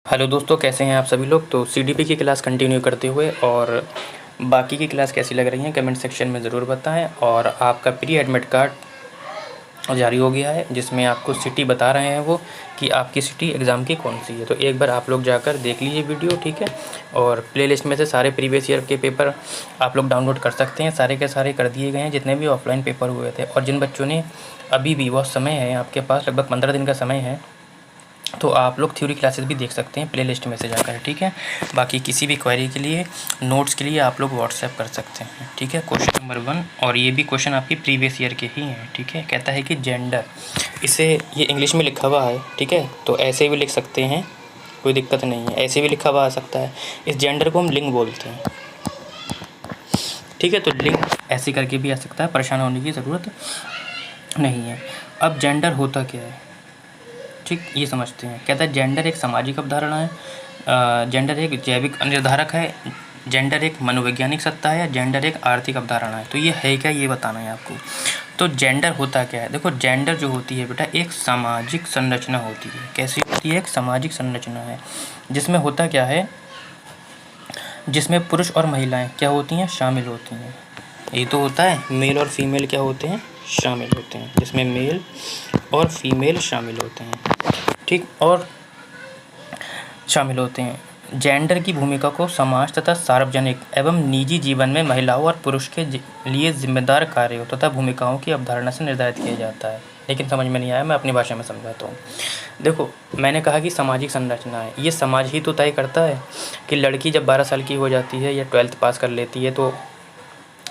Hello दोस्तों, कैसे हैं आप सभी लोग। तो सीडीपी की क्लास कंटिन्यू करते हुए और बाकी की क्लास कैसी लग रही हैं कमेंट सेक्शन में ज़रूर बताएं। और आपका प्री एडमिट कार्ड जारी हो गया है जिसमें आपको सिटी बता रहे हैं वो कि आपकी सिटी एग्ज़ाम की कौन सी है। तो एक बार आप लोग जाकर देख लीजिए वीडियो, ठीक है। और प्लेलिस्ट में से सारे प्रीवियस ईयर के पेपर आप लोग डाउनलोड कर सकते हैं। सारे के सारे कर दिए गए हैं जितने भी ऑफलाइन पेपर हुए थे। और जिन बच्चों ने अभी भी बहुत समय है आपके पास, लगभग 15 दिन का समय है, तो आप लोग थ्योरी क्लासेस भी देख सकते हैं प्लेलिस्ट में से जाकर, ठीक है। बाकी किसी भी क्वेरी के लिए, नोट्स के लिए आप लोग व्हाट्सएप कर सकते हैं, ठीक है। क्वेश्चन नंबर 1, और ये भी क्वेश्चन आपकी प्रीवियस ईयर के ही हैं, ठीक है। कहता है कि जेंडर, इसे ये इंग्लिश में लिखा हुआ है, ठीक है, तो ऐसे भी लिख सकते हैं, कोई दिक्कत नहीं है। ऐसे भी लिखा हुआ आ सकता है। इस जेंडर को हम लिंग बोलते हैं, ठीक है। तो लिंग ऐसे करके भी आ सकता है, परेशान होने की ज़रूरत नहीं है। अब जेंडर होता क्या है, ठीक, ये समझते हैं। कहता है जेंडर एक सामाजिक अवधारणा है, जेंडर एक जैविक निर्धारक है, जेंडर एक मनोवैज्ञानिक सत्ता है, या जेंडर एक आर्थिक अवधारणा है। तो ये है क्या, ये बताना है आपको। तो जेंडर होता क्या है, देखो जेंडर जो होती है बेटा एक सामाजिक संरचना होती है। कैसी होती है, एक सामाजिक संरचना है जिसमें होता क्या है, जिसमें पुरुष और महिलाएं क्या होती हैं, शामिल होती हैं। ये तो होता है मेल और फीमेल क्या होते हैं, शामिल होते हैं, जिसमें मेल और फीमेल शामिल होते हैं, ठीक, और शामिल होते हैं। जेंडर की भूमिका को समाज तथा सार्वजनिक एवं निजी जीवन में महिलाओं और पुरुष के लिए जिम्मेदार कार्यों तथा भूमिकाओं की अवधारणा से निर्धारित किया जाता है। लेकिन समझ में नहीं आया, मैं अपनी भाषा में समझाता हूँ। देखो, मैंने कहा कि सामाजिक संरचना है, ये समाज ही तो तय करता है कि लड़की जब 12 साल की हो जाती है या 12th पास कर लेती है तो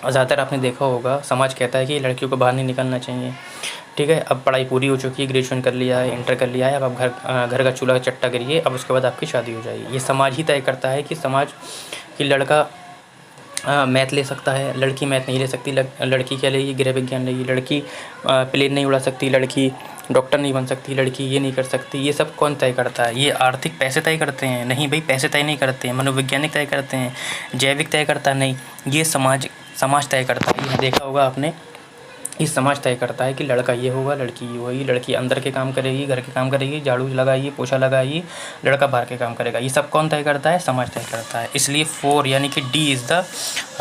ज़्यादातर आपने देखा होगा समाज कहता है कि लड़कियों को बाहर नहीं निकलना चाहिए, ठीक है। अब पढ़ाई पूरी हो चुकी है, ग्रेजुएशन कर लिया है, इंटर कर लिया है, अब आप घर का चूल्हा चट्टा करिए, अब उसके बाद आपकी शादी हो जाएगी। ये समाज ही तय करता है कि समाज कि लड़का मैथ ले सकता है, लड़की मैथ नहीं ले सकती, लड़की क्या लेगी, गृह विज्ञान लेगी, लड़की प्लेन नहीं उड़ा सकती, लड़की डॉक्टर नहीं बन सकती, लड़की ये नहीं कर सकती। ये सब कौन तय करता है, ये आर्थिक पैसे तय करते हैं? नहीं भाई, पैसे तय नहीं करते हैं। मनोवैज्ञानिक तय करते हैं? जैविक तय करता है? नहीं, ये समाज तय करता है। ये देखा होगा आपने, इस समाज तय करता है कि लड़का ये होगा, लड़की ये होगी, लड़की अंदर के काम करेगी, घर के काम करेगी, झाड़ू लगाइए, पोछा लगाइए, लड़का बाहर के काम करेगा। ये सब कौन तय करता है, समाज तय करता है। इसलिए 4 यानी कि D is the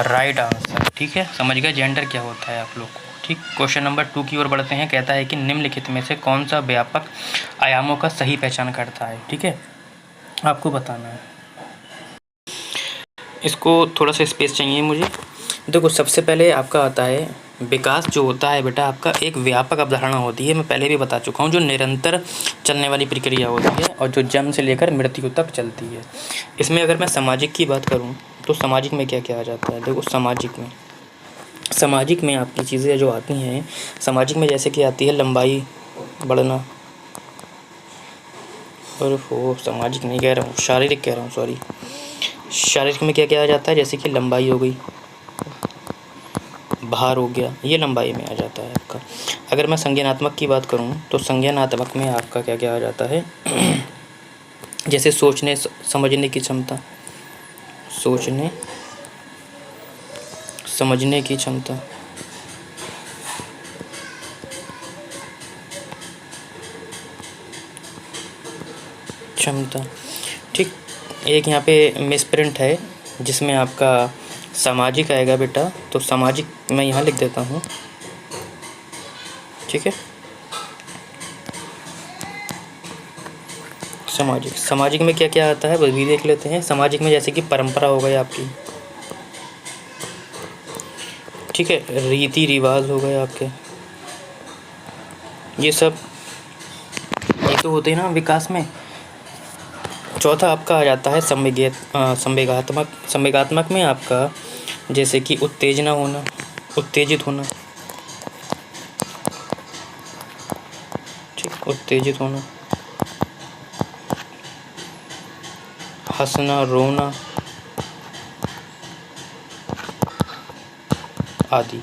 right answer, ठीक है। समझ गए जेंडर क्या होता है आप लोग को, ठीक। क्वेश्चन नंबर 2 की ओर बढ़ते हैं। कहता है कि निम्नलिखित में से कौन सा व्यापक आयामों का सही पहचान करता है, ठीक है, आपको बताना है। इसको थोड़ा सा स्पेस चाहिए मुझे। देखो, सबसे पहले आपका आता है विकास, जो होता है बेटा आपका एक व्यापक अवधारणा होती है। मैं पहले भी बता चुका हूँ, जो निरंतर चलने वाली प्रक्रिया होती है और जो जन्म से लेकर मृत्यु तक चलती है। इसमें अगर मैं सामाजिक की बात करूँ तो सामाजिक में क्या क्या आ जाता है। देखो, सामाजिक में आपकी चीज़ें जो आती हैं, सामाजिक में जैसे कि आती है लंबाई बढ़ना, और वो सामाजिक नहीं कह रहा हूँ, शारीरिक कह रहा हूँ, सॉरी। शारीरिक में क्या क्या आ जाता है, जैसे कि लंबाई हो गई, भार हो गया, ये लंबाई में आ जाता है आपका। अगर मैं संज्ञानात्मक की बात करूं तो संज्ञानात्मक में आपका क्या क्या आ जाता है जैसे सोचने समझने की क्षमता, सोचने समझने की क्षमता, ठीक। एक यहाँ पे मिसप्रिंट है जिसमें आपका सामाजिक आएगा बेटा, तो सामाजिक मैं यहाँ लिख देता हूँ, ठीक है। सामाजिक में क्या क्या आता है वो भी देख लेते हैं। सामाजिक में जैसे कि परंपरा हो गई आपकी, ठीक है, रीति रिवाज हो गए आपके, ये सब ये तो होते हैं ना विकास में। चौथा आपका आ जाता है संवेगात्मक में आपका जैसे कि उत्तेजना होना, उत्तेजित होना, ठीक, उत्तेजित होना, हंसना, रोना आदि,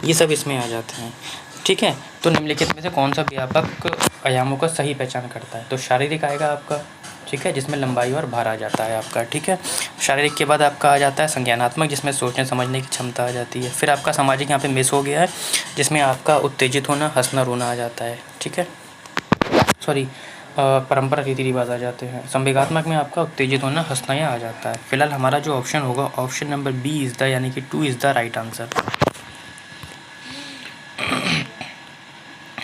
ये सब इसमें आ जाते हैं, ठीक है। तो निम्नलिखित में से कौन सा व्यापक आयामों का सही पहचान करता है, तो शारीरिक आएगा आपका, ठीक है, जिसमें लंबाई और भार आ जाता है आपका, ठीक है। शारीरिक के बाद आपका आ जाता है संज्ञानात्मक, जिसमें सोचने समझने की क्षमता आ जाती है। फिर आपका सामाजिक यहाँ पे मिस हो गया है, जिसमें आपका उत्तेजित होना, हंसना रोना आ जाता है, ठीक है, सॉरी, परंपरा रीति रिवाज आ जाते हैं। संवेगात्मक में आपका उत्तेजित होना, हंसना या आ जाता है। फिलहाल हमारा जो ऑप्शन होगा, option number B is the, यानी कि 2 इज़ द राइट आंसर।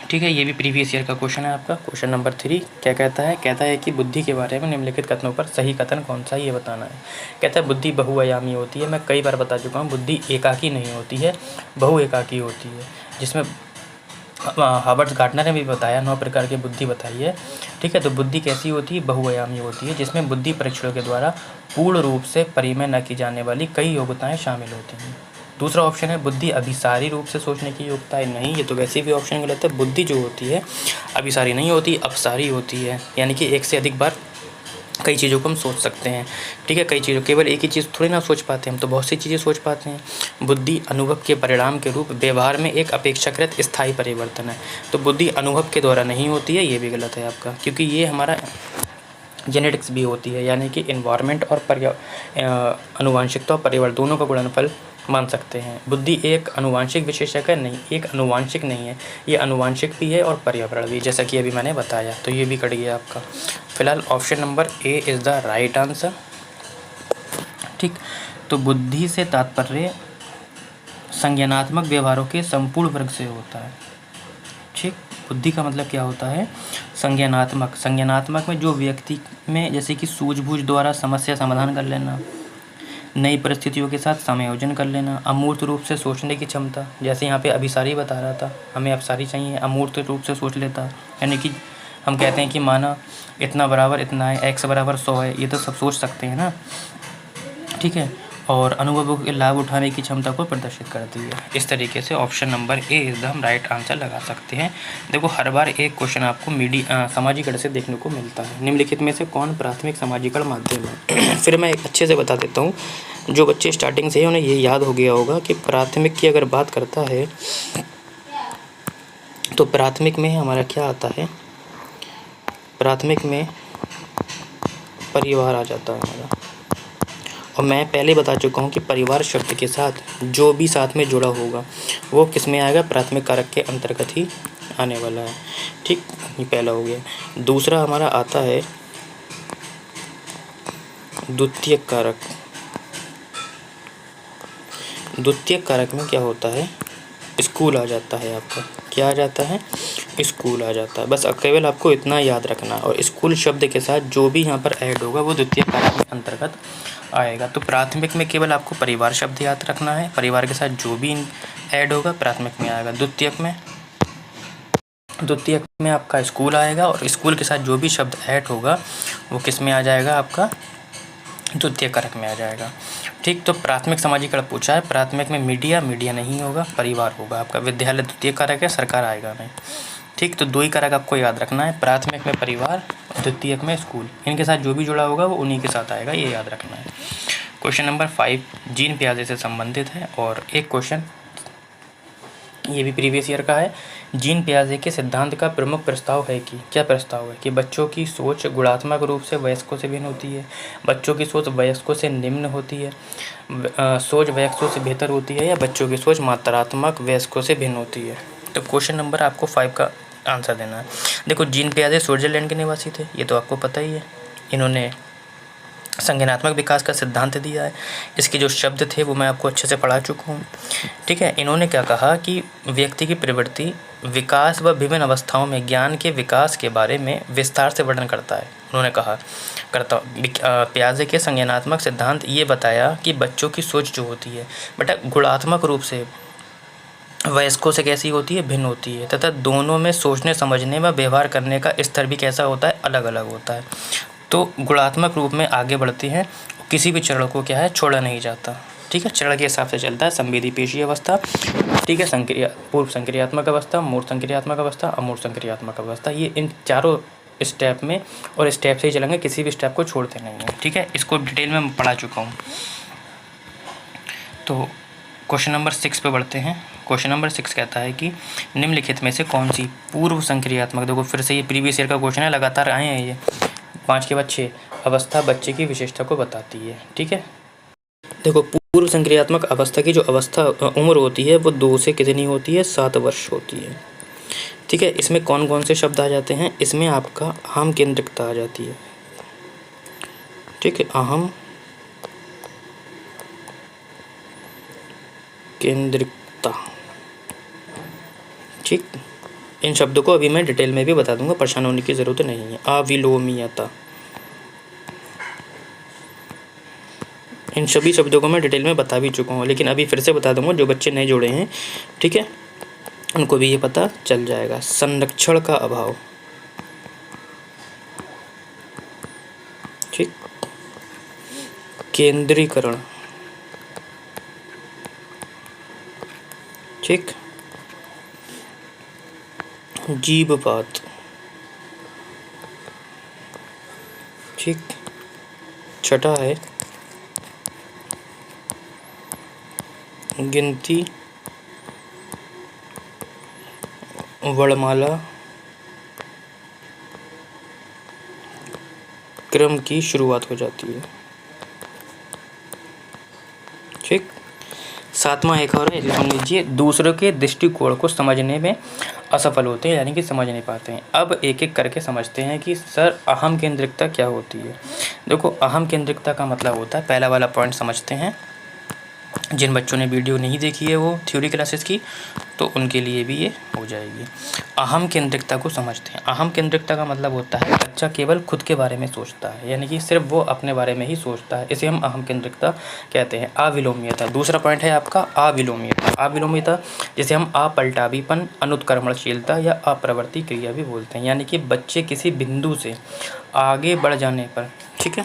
ठीक है, ये भी प्रीवियस ईयर का क्वेश्चन है आपका। क्वेश्चन नंबर 3 क्या कहता है? कहता है कि बुद्धि के बारे में निम्नलिखित कथनों पर सही कथन कौन सा है, ये बताना है। कहता है बुद्धि बहुआयामी होती है। मैं कई बार बता चुका हूँ, बुद्धि एकाकी नहीं होती है, बहु एकाकी होती है, जिसमें हार्वर्ड गार्टनर ने भी बताया 9 प्रकार की बुद्धि बताई है। ठीक है, तो बुद्धि कैसी होती है? बहुआयामी होती है, जिसमें बुद्धि परीक्षणों के द्वारा पूर्ण रूप से परिमेय न की जाने वाली कई योग्यताएं शामिल होती हैं। दूसरा ऑप्शन है बुद्धि अभिसारी रूप से सोचने की योग्यता है। नहीं, ये तो वैसे भी ऑप्शन गलत है। बुद्धि जो होती है अभिसारी नहीं होती, अपसारी होती है, यानी कि एक से अधिक बार कई चीज़ों को हम सोच सकते हैं। ठीक है, कई चीज़ों, केवल एक ही चीज़ थोड़ी ना सोच पाते हैं, हम तो बहुत सी चीज़ें सोच पाते हैं। बुद्धि अनुभव के परिणाम के रूप व्यवहार में एक अपेक्षाकृत स्थायी परिवर्तन है। तो बुद्धि अनुभव के द्वारा नहीं होती है, ये भी गलत है आपका, क्योंकि ये हमारा जेनेटिक्स भी होती है, यानी कि इन्वायरमेंट और आनुवांशिकता और परिवार दोनों का गुणनफल मान सकते हैं। बुद्धि एक आनुवांशिक विशेषक है? नहीं, एक आनुवांशिक नहीं है, ये आनुवांशिक भी है और पर्यावरण भी, जैसा कि अभी मैंने बताया, तो ये भी कट गया आपका। फिलहाल option number A is the right answer. ठीक, तो बुद्धि से तात्पर्य संज्ञानात्मक व्यवहारों के संपूर्ण वर्ग से होता है। ठीक, बुद्धि का मतलब क्या होता है? संज्ञानात्मक। संज्ञानात्मक में जो व्यक्ति में जैसे कि सूझबूझ द्वारा समस्या समाधान कर लेना, नई परिस्थितियों के साथ समायोजन कर लेना, अमूर्त रूप से सोचने की क्षमता, जैसे यहाँ पे अभिसारी बता रहा था, हमें अपसारी चाहिए, अमूर्त रूप से सोच लेता, यानी कि हम कहते हैं कि माना इतना बराबर इतना है, x बराबर 100 है, ये तो सब सोच सकते हैं ना। ठीक है, और अनुभवों के लाभ उठाने की क्षमता को प्रदर्शित करती है। इस तरीके से option number A is the हम राइट आंसर लगा सकते हैं। देखो, हर बार एक क्वेश्चन आपको सामाजिकरण से देखने को मिलता है। निम्नलिखित में से कौन प्राथमिक सामाजिकरण माध्यम है? फिर मैं अच्छे से बता देता हूँ, जो बच्चे स्टार्टिंग से ही उन्हें ये याद हो गया होगा कि प्राथमिक की अगर बात करता है तो प्राथमिक में हमारा क्या आता है? प्राथमिक में परिवार आ जाता है हमारा, और मैं पहले बता चुका हूँ कि परिवार शब्द के साथ जो भी साथ में जुड़ा होगा वो किस में आएगा? प्राथमिक कारक के अंतर्गत ही आने वाला है। ठीक, ये पहला हो गया। दूसरा हमारा आता है द्वितीयक कारक। द्वितीयक कारक में क्या होता है? स्कूल आ जाता है आपका। क्या आ जाता है? स्कूल आ जाता है। बस केवल आपको इतना याद रखना, और स्कूल शब्द के साथ जो भी यहाँ पर ऐड होगा वो द्वितीयक कारक में अंतर्गत आएगा। तो प्राथमिक में केवल आपको परिवार शब्द याद रखना है, परिवार के साथ जो भी ऐड होगा प्राथमिक में आएगा। द्वितीयक में आपका स्कूल आएगा, और स्कूल के साथ जो भी शब्द ऐड होगा वो किस में आ जाएगा? आपका द्वितीयक कारक में आ जाएगा। ठीक, तो प्राथमिक सामाजिकरण पूछा है। प्राथमिक में मीडिया नहीं होगा, परिवार होगा आपका। विद्यालय द्वितीयक कारक है, सरकार आएगा नहीं। ठीक, तो दो ही कारक आपको याद रखना है, प्राथमिक में परिवार, द्वितीयक में स्कूल। इनके साथ जो भी जुड़ा होगा वो उन्हीं के साथ आएगा, ये याद रखना है। क्वेश्चन नंबर 5 जीन पियाजे से संबंधित है, और एक क्वेश्चन ये भी प्रीवियस ईयर का है। जीन पियाजे के सिद्धांत का प्रमुख प्रस्ताव है कि, क्या प्रस्ताव है? कि बच्चों की सोच गुणात्मक रूप से वयस्कों से भिन्न होती है, बच्चों की सोच वयस्कों से निम्न होती है, सोच वयस्कों से बेहतर होती है, या बच्चों की सोच मात्रात्मक वयस्कों से भिन्न होती है। तो क्वेश्चन नंबर आपको 5 का आंसर देना है। देखो, जीन पियाजे स्विट्जरलैंड के निवासी थे, ये तो आपको पता ही है। इन्होंने संज्ञानात्मक विकास का सिद्धांत दिया है। इसके जो शब्द थे वो मैं आपको अच्छे से पढ़ा चुका हूँ। ठीक है, इन्होंने क्या कहा कि व्यक्ति की प्रवृत्ति, विकास व विभिन्न अवस्थाओं में ज्ञान के विकास के बारे में विस्तार से वर्णन करता है। उन्होंने कहा पियाजे के संज्ञानात्मक सिद्धांत ये बताया कि बच्चों की सोच जो होती है बेटा गुणात्मक रूप से वयस्कों से कैसी होती है? भिन्न होती है, तथा दोनों में सोचने समझने व व्यवहार करने का स्तर भी कैसा होता है? अलग अलग होता है। तो गुणात्मक रूप में आगे बढ़ती हैं, किसी भी चरण को क्या है? छोड़ा नहीं जाता। ठीक है, चरण के हिसाब से चलता है। संवेदी पेशी अवस्था, ठीक है, पूर्व संक्रियात्मक अवस्था, मूर्त संक्रियात्मक अवस्था, अमूर्त संक्रियात्मक अवस्था, ये इन चारों स्टेप में और स्टेप से ही चलेंगे, किसी भी स्टेप को छोड़ते नहीं हैं। ठीक है, इसको डिटेल में पढ़ा चुका हूँ। तो क्वेश्चन नंबर 6 पे बढ़ते हैं। क्वेश्चन नंबर 6 कहता है कि निम्नलिखित में से कौन सी पूर्व संक्रियात्मक, देखो फिर से ये प्रीवियस ईयर का क्वेश्चन है, लगातार आए हैं ये 5 के बाद 6 अवस्था बच्चे की विशेषता को बताती है। ठीक है, देखो पूर्व संक्रियात्मक अवस्था की जो उम्र होती है वो 2 से कितनी होती है? 7 वर्ष होती है। ठीक है। इसमें कौन कौन से शब्द आ जाते हैं, इसमें आपका अहम केंद्रिकता आ जाती है। ठीक है, अहम केंद्रिकता। ठीक, इन शब्दों को अभी मैं डिटेल में भी बता दूंगा, परेशान होने की ज़रूरत नहीं है। अविलोमीयता, इन सभी शब्दों को मैं डिटेल में बता भी चुका हूँ, लेकिन अभी फिर से बता दूंगा, जो बच्चे नए जुड़े हैं, ठीक है, उनको भी ये पता चल जाएगा। संरक्षण का अभाव, ठीक, केंद्रीकरण, ठीक, जीवपात, ठीक, छठा है गिनती वर्णमाला क्रम की शुरुआत हो जाती है। ठीक, सातवां एक और है, ध्यान लीजिए, दूसरों के दृष्टिकोण को समझने में असफल होते हैं, यानी कि समझ नहीं पाते हैं। अब एक एक करके समझते हैं कि सर अहम केंद्रिकता क्या होती है। देखो, अहम केंद्रिकता का मतलब होता है, पहला वाला पॉइंट समझते हैं। जिन बच्चों ने वीडियो नहीं देखी है वो थ्योरी क्लासेस की, तो उनके लिए भी ये हो जाएगी। अहम केंद्रिकता को समझते हैं। अहम केंद्रिकता का मतलब होता है बच्चा केवल खुद के बारे में सोचता है, यानी कि सिर्फ वो अपने बारे में ही सोचता है, इसे हम अहम केंद्रिकता कहते हैं। अविलोम्यता, दूसरा पॉइंट है आपका अविलोम्यता। अविलोम्यता जिसे हम अपलटावीपन, अनुत्क्रमणशीलता या अप्रवृत्ति क्रिया भी बोलते हैं, यानी कि बच्चे किसी बिंदु से आगे बढ़ जाने पर, ठीक है,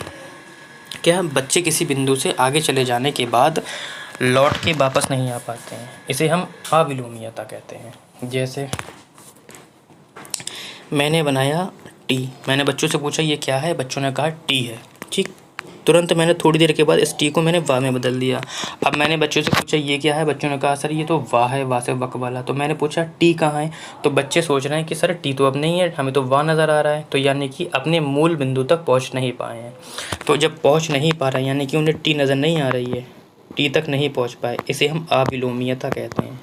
क्या बच्चे किसी बिंदु से आगे चले जाने के बाद लौट के वापस नहीं आ पाते हैं, इसे हम अविलोम्यता कहते हैं। जैसे मैंने बनाया टी, मैंने बच्चों से पूछा ये क्या है, बच्चों ने कहा टी है। ठीक, तुरंत मैंने थोड़ी देर के बाद इस टी को मैंने वाह में बदल दिया। अब मैंने बच्चों से पूछा ये क्या है, बच्चों ने कहा सर ये तो वाह है, वाह से वक वाला। तो मैंने पूछा टी कहाँ है, तो बच्चे सोच रहे हैं कि सर टी तो अब नहीं है, हमें तो वाह नज़र आ रहा है। तो यानी कि अपने मूल बिंदु तक पहुँच नहीं पाए हैं। तो जब पहुँच नहीं पा रहे हैं, यानी कि उन्हें टी नज़र नहीं आ रही है, टी तक नहीं पहुंच पाए, इसे हम अविलोम्यता कहते हैं।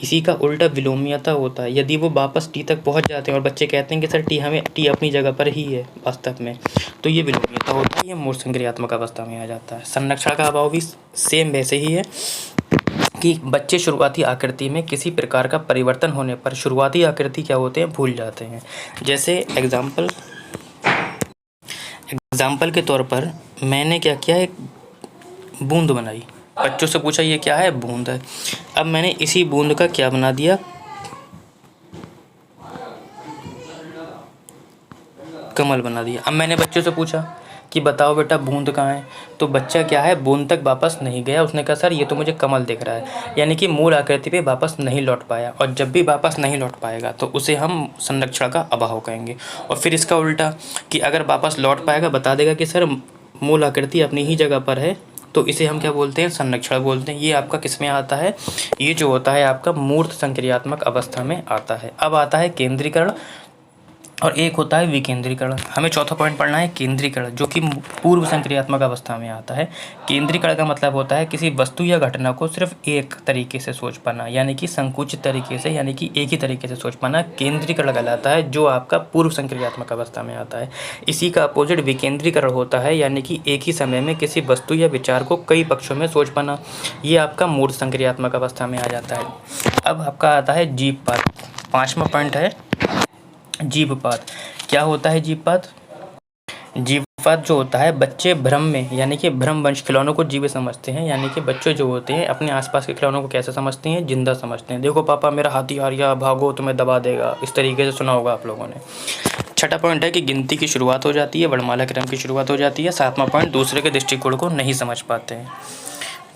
इसी का उल्टा विलोम्यता होता है, यदि वो वापस टी तक पहुंच जाते हैं और बच्चे कहते हैं कि सर टी अपनी जगह पर ही है वास्तव में, तो ये विलोम्यता होता है, ये मूर्त संक्रियात्मक अवस्था में आ जाता है। संरक्षण का अभाव भी सेम वैसे ही है कि बच्चे शुरुआती आकृति में किसी प्रकार का परिवर्तन होने पर शुरुआती आकृति क्या होते हैं, भूल जाते हैं। जैसे एग्जाम्पल के तौर पर मैंने क्या किया, एक बूंद बनाई, बच्चों से पूछा ये क्या है, बूंद है। अब मैंने इसी बूंद का क्या बना दिया, कमल बना दिया। अब मैंने बच्चों से पूछा कि बताओ बेटा बूंद कहाँ है, तो बच्चा क्या है, बूंद तक वापस नहीं गया, उसने कहा सर ये तो मुझे कमल दिख रहा है, यानी कि मूल आकृति पे वापस नहीं लौट पाया। और जब भी वापस नहीं लौट पाएगा तो उसे हम संरक्षण का अभाव कहेंगे। और फिर इसका उल्टा कि अगर वापस लौट पाएगा, बता देगा कि सर मूल आकृति अपनी ही जगह पर है, तो इसे हम क्या बोलते हैं, संरक्षण बोलते हैं। ये आपका किस में आता है, ये जो होता है आपका मूर्त संक्रियात्मक अवस्था में आता है। अब आता है केंद्रीकरण और एक होता है विकेंद्रीकरण। हमें चौथा पॉइंट पढ़ना है केंद्रीकरण, जो कि पूर्व संक्रियात्मक अवस्था में आता है। केंद्रीकरण का मतलब होता है किसी वस्तु या घटना को सिर्फ एक तरीके से सोच पाना, यानी कि संकुचित तरीके से, यानी कि एक ही तरीके से सोच पाना केंद्रीकरण कहलाता है, जो आपका पूर्व संक्रियात्मक अवस्था में आता है। इसी का अपोजिट विकेंद्रीकरण होता है, यानी कि एक ही समय में किसी वस्तु या विचार को कई पक्षों में सोच पाना, ये आपका मूर्त संक्रियात्मक अवस्था में आ जाता है। अब आपका आता है जीवपात, पाँचवा पॉइंट है जीवपात। क्या होता है जीवपात? जीवपात जो होता है, बच्चे भ्रम में, यानी कि भ्रमवंश खिलौनों को जीव समझते हैं, यानी कि बच्चे जो होते हैं अपने आसपास के खिलौनों को कैसे समझते हैं, जिंदा समझते हैं। देखो पापा मेरा हाथी आ गया, भागो तुम्हें दबा देगा, इस तरीके से सुना होगा आप लोगों ने। छठा पॉइंट है कि गिनती की शुरुआत हो जाती है, वर्णमाला क्रम की शुरुआत हो जाती है। सातवां पॉइंट, दूसरे के दृष्टिकोण को नहीं समझ पाते हैं।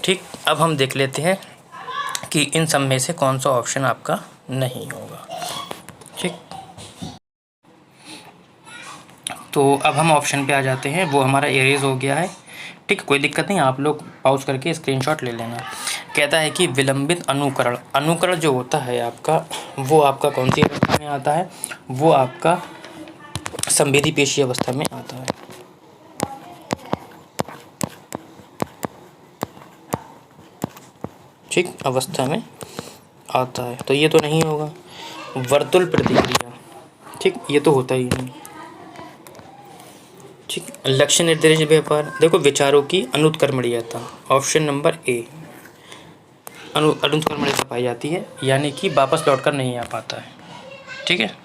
ठीक, अब हम देख लेते हैं कि इन सब में से कौन सा ऑप्शन आपका नहीं होगा। ठीक, तो अब हम ऑप्शन पे आ जाते हैं, वो हमारा एरेज हो गया है। ठीक, कोई दिक्कत नहीं, आप लोग पॉज करके स्क्रीनशॉट ले लेना। कहता है कि विलंबित अनुकरण, अनुकरण जो होता है आपका, वो आपका कौन सी अवस्था में आता है, वो आपका संवेदी पेशी अवस्था में आता है। ठीक, अवस्था में आता है, तो ये तो नहीं होगा। वर्तुल प्रतिक्रिया, ठीक, ये तो होता ही नहीं, ठीक। लक्ष्य निर्देशित व्यापार, देखो विचारों की अनुत्क्रमणीयता, ऑप्शन नंबर ए, अनुत्क्रमणीयता पाई जाती है, यानी कि वापस लौटकर नहीं आ पाता है, ठीक है।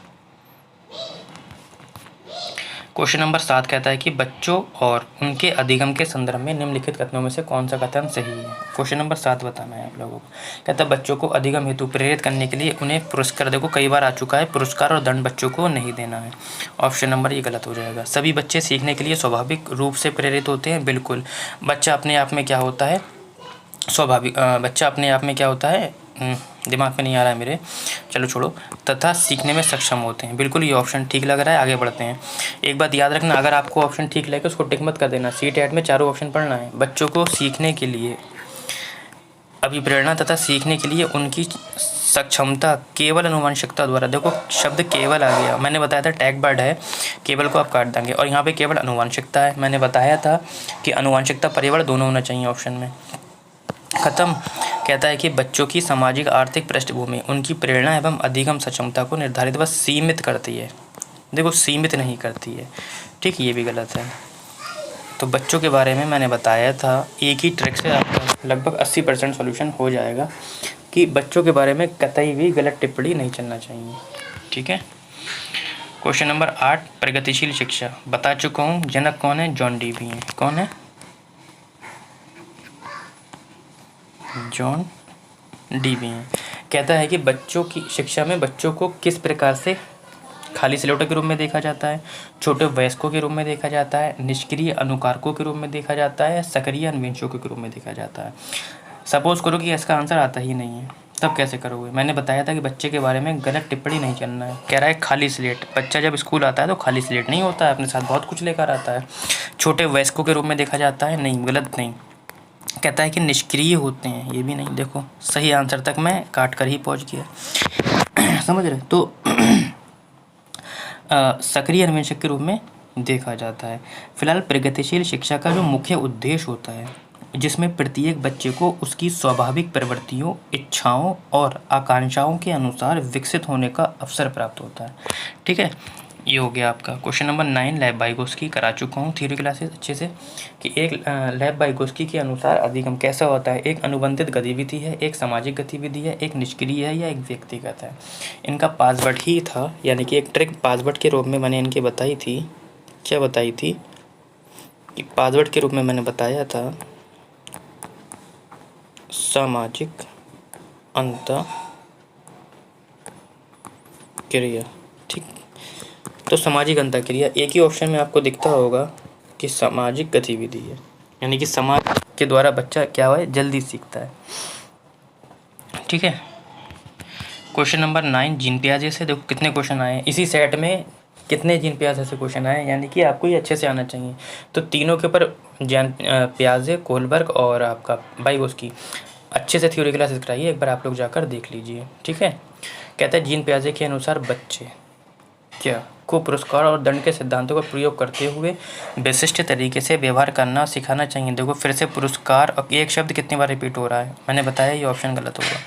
क्वेश्चन नंबर 7 कहता है कि बच्चों और उनके अधिगम के संदर्भ में निम्नलिखित कथनों में से कौन सा कथन सही है। क्वेश्चन नंबर 7 बताना है आप लोगों को। कहता है बच्चों को अधिगम हेतु प्रेरित करने के लिए उन्हें पुरस्कार, देखो कई बार आ चुका है, पुरस्कार और दंड बच्चों को नहीं देना है। ऑप्शन नंबर ये गलत हो जाएगा। सभी बच्चे सीखने के लिए स्वाभाविक रूप से प्रेरित होते हैं, बिल्कुल। बच्चा अपने आप में क्या होता है, स्वाभाविक, बच्चा अपने आप में क्या होता है, दिमाग में नहीं आ रहा है मेरे, चलो छोड़ो, तथा सीखने में सक्षम होते हैं, बिल्कुल ये ऑप्शन ठीक लग रहा है। आगे बढ़ते हैं। एक बात याद रखना, अगर आपको ऑप्शन ठीक लगे उसको टिक मत कर देना, CTET में चारों ऑप्शन पढ़ना है। बच्चों को सीखने के लिए अभिप्रेरणा तथा सीखने के लिए उनकी सक्षमता केवल अनुवांशिकता द्वारा, देखो शब्द केवल आ गया, मैंने बताया था टैग वर्ड है, केवल को आप काट देंगे, और यहाँ पे केवल अनुवांशिकता है। मैंने बताया था कि अनुवांशिकता परिवर्ण दोनों होना चाहिए ऑप्शन में, खत्म। कहता है कि बच्चों की सामाजिक आर्थिक पृष्ठभूमि उनकी प्रेरणा एवं अधिगम सक्षमता को निर्धारित व सीमित करती है, देखो सीमित नहीं करती है, ठीक, ये भी गलत है। तो बच्चों के बारे में मैंने बताया था, एक ही ट्रिक से आपका लगभग 80% सॉल्यूशन हो जाएगा कि बच्चों के बारे में कतई भी गलत टिप्पणी नहीं चलना चाहिए, ठीक है। क्वेश्चन नंबर 8, प्रगतिशील शिक्षा, बता चुका हूँ, जनक कौन है, जॉन डीवी हैं। कौन है, जॉन डीवी हैं। कहता है कि बच्चों की शिक्षा में बच्चों को किस प्रकार से खाली सिलौटों के रूप में देखा जाता है, छोटे वयस्कों के रूप में देखा जाता है, निष्क्रिय अनुकारकों के रूप में देखा जाता है, सक्रिय अन्वेषकों के रूप में देखा जाता है। सपोज करो कि इसका आंसर आता ही नहीं है, तब कैसे करोगे। मैंने बताया था कि बच्चे के बारे में गलत टिप्पणी नहीं करना है। कह रहा है खाली स्लेट, बच्चा जब स्कूल आता है तो खाली स्लेट नहीं होता है, अपने साथ बहुत कुछ लेकर आता है। छोटे वयस्कों के रूप में देखा जाता है, नहीं, गलत नहीं। कहता है कि निष्क्रिय होते हैं, ये भी नहीं। देखो सही आंसर तक मैं काट कर ही पहुंच गया समझ रहे। तो सक्रिय अन्वेषक के रूप में देखा जाता है। फिलहाल प्रगतिशील शिक्षा का जो मुख्य उद्देश्य होता है, जिसमें प्रत्येक बच्चे को उसकी स्वाभाविक प्रवृत्तियों, इच्छाओं और आकांक्षाओं के अनुसार विकसित होने का अवसर प्राप्त होता है, ठीक है। ये हो गया आपका। क्वेश्चन नंबर 9, लैब वाइगोस्की करा चुका हूँ थ्योरी क्लासेस अच्छे से, कि एक लैब वाइगोस्की के अनुसार अधिगम कैसा होता है, एक अनुबंधित गतिविधि है, एक सामाजिक गतिविधि है, एक निष्क्रिय है या एक व्यक्तिगत है। इनका पासवर्ड ही था, यानी कि एक ट्रिक पासवर्ड के रूप में मैंने इनकी बताई थी। क्या बताई थी कि पासवर्ड के रूप में मैंने बताया था सामाजिक अंतःक्रिया, ठीक। तो सामाजिक अंतःक्रिया एक ही ऑप्शन में आपको दिखता होगा कि सामाजिक गतिविधि है, यानी कि समाज के द्वारा बच्चा क्या है, जल्दी सीखता है, ठीक है। क्वेश्चन नंबर 9, जीन पियाजे से देखो कितने क्वेश्चन आए हैं इसी सेट में, कितने जीन पियाजे से क्वेश्चन आए, यानी कि आपको ये अच्छे से आना चाहिए। तो तीनों के ऊपर जैन पियाजे, कोलबर्ग और आपका वाइगोस्की अच्छे से थ्योरी क्लासेस कराइए, एक बार आप लोग जाकर देख लीजिए, ठीक है। कहता है जीन पियाजे के अनुसार बच्चे क्या को पुरस्कार और दंड के सिद्धांतों का प्रयोग करते हुए विशिष्ट तरीके से व्यवहार करना सिखाना चाहिए। देखो फिर से पुरस्कार, और एक शब्द कितनी बार रिपीट हो रहा है, मैंने बताया ये ऑप्शन गलत होगा।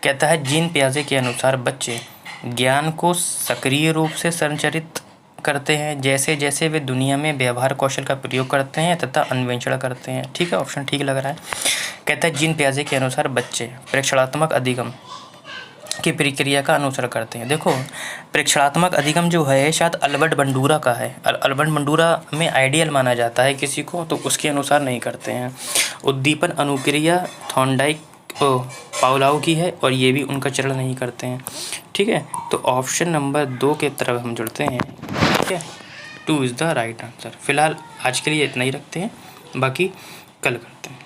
कहता है जीन पियाजे के अनुसार बच्चे ज्ञान को सक्रिय रूप से संचारित करते हैं जैसे जैसे वे दुनिया में व्यवहार कौशल का प्रयोग करते हैं तथा अन्वेषण करते हैं, ठीक है, ऑप्शन ठीक लग रहा है। कहता है जीन पियाजे के अनुसार बच्चे प्रेक्षणात्मक अधिगम की प्रक्रिया का अनुसरण करते हैं। देखो प्रेक्षणात्मक अधिगम जो है शायद अल्बर्ट बंडूरा का है, अल्बर्ट बंडूरा में आइडियल माना जाता है किसी को, तो उसके अनुसार नहीं करते हैं। उद्दीपन अनुक्रिया थॉर्नडाइक पाउलाउ की है, और ये भी उनका चरण नहीं करते हैं, ठीक है। तो ऑप्शन नंबर 2 के तरफ हम जुड़ते हैं, ठीक है। 2 इज़ द राइट आंसर। फिलहाल आज के लिए इतना ही रखते हैं, बाकी कल करते हैं।